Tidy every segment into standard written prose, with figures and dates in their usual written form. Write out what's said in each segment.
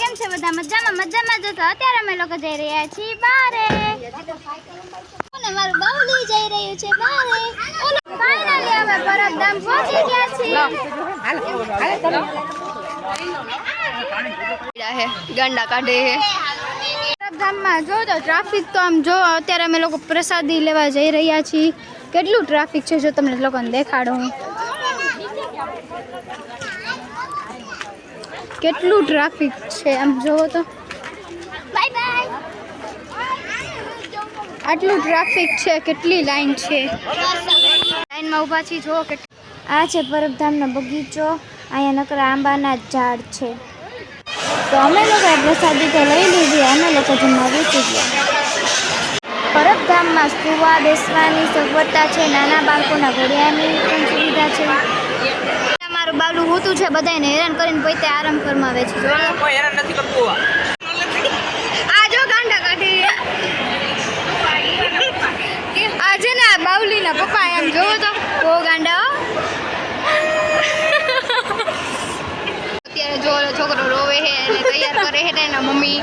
કેમ છે બધા મજામાં જો તો અત્યારે અમે લોકો જઈ રહ્યા છીએ બારે અને મારું બાઉલી જઈ રહ્યું છે બારે ફાઇનલી અમે પરબધામ પહોંચી ગયા છીએ ગંડા કાઢે પરબધામમાં જો તો ટ્રાફિક તો આમ જો અત્યારે અમે લોકો પ્રસાદી લેવા જઈ રહ્યા છીએ કેટલું ટ્રાફિક છે જો તમને લોકોને દેખાડું કેટલું ટ્રાફિક છે આમ જોવો તો બાય બાય આટલું ટ્રાફિક છે કેટલી લાઈન છે લાઈનમાં ઊભા છીએ જો કે આ છે પરબધામનો બગીચો અહીંયા નકરા આંબાના ઝાડ છે તો અમે લોકો પ્રસાદી તો લઈ લીધી અમે લોકો જમવા બેસી ગયા પરબધામમાં સુવા બેસવાની સગવડતા છે નાના બાળકોના ઘોડિયાની પણ સુવિધા છે મારું બાવલું હોતું છે બધાને હેરાન કરીને પોતે આરામ ફરમાવે છે કોઈ હેરાન નથી કરતું આ જો ગાંડા કાઢી આજે ને આ બાવલીના પપ્પા એમ જોવો તો બહુ ગાંડા અત્યારે જો છોકરો રોવે છે અને તૈયાર કરે છે એના મમ્મી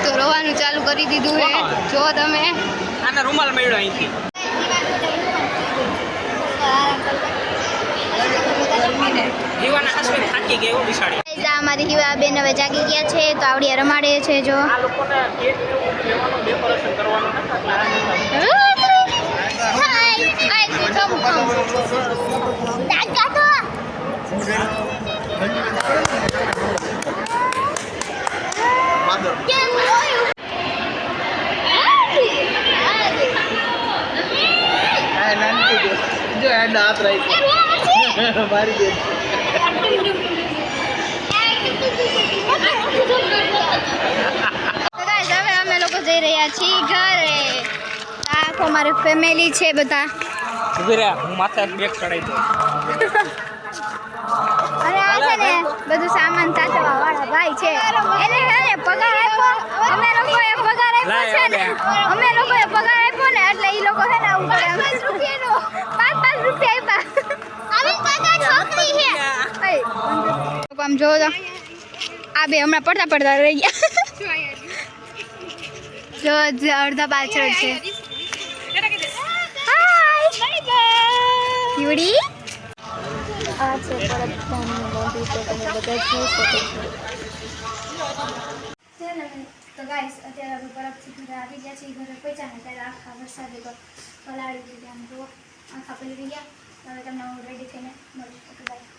તો રોવાનું ચાલુ કરી દીધું છે જો તમે આના રૂમાલ મળ્યો અહીંથી જીવાના હસવે થાકી ગયો બિસાડી અમારી હિવા બેન હવે જાગી ગયા છે તો આવડિયા રમાડે છે જો આ લોકોને કેક લેવાનો ડેકોરેશન કરવાનું જો એન્ડ હાથ રહી મારી દે હવે અમે લોકો જઈ રહ્યા છીએ ઘરે આખો મારી ફેમિલી છે બધા ઉભી રહ્યા હું માથે બેગ ચડાવી દઉં અરે આ છે ને બધું સામાન સાચવવા વાળા ભાઈ છે એને હે ને પગાર આપ્યો અમે લોકોએ પગાર આપ્યો છે ને અમે લોકોએ પગાર આપ્યો ને એટલે ઈ લોકો છે ને આવું કરે 5 રૂપિયાનો 5 રૂપિયા આપ્યા આવી પગાર છોકરી છે આમ જો તો આ બે હમણાં પડતા રહી ગયા જો અડધા પાછળ છે યુડી આ છે પરબધામનું મંદિર તો તમે બધા જોઈ શકો છો તો ગાઈસ અત્યારે આપણે પરબથી ઘરે આવી ગયા છીએ ઘરે પહોંચ્યા ને ત્યારે આખા વરસાદે પલાળી દીધા આમ જો આખા પલળી ગયા હવે તમને હું રેડી થઈને મળીશ ઓકે બાય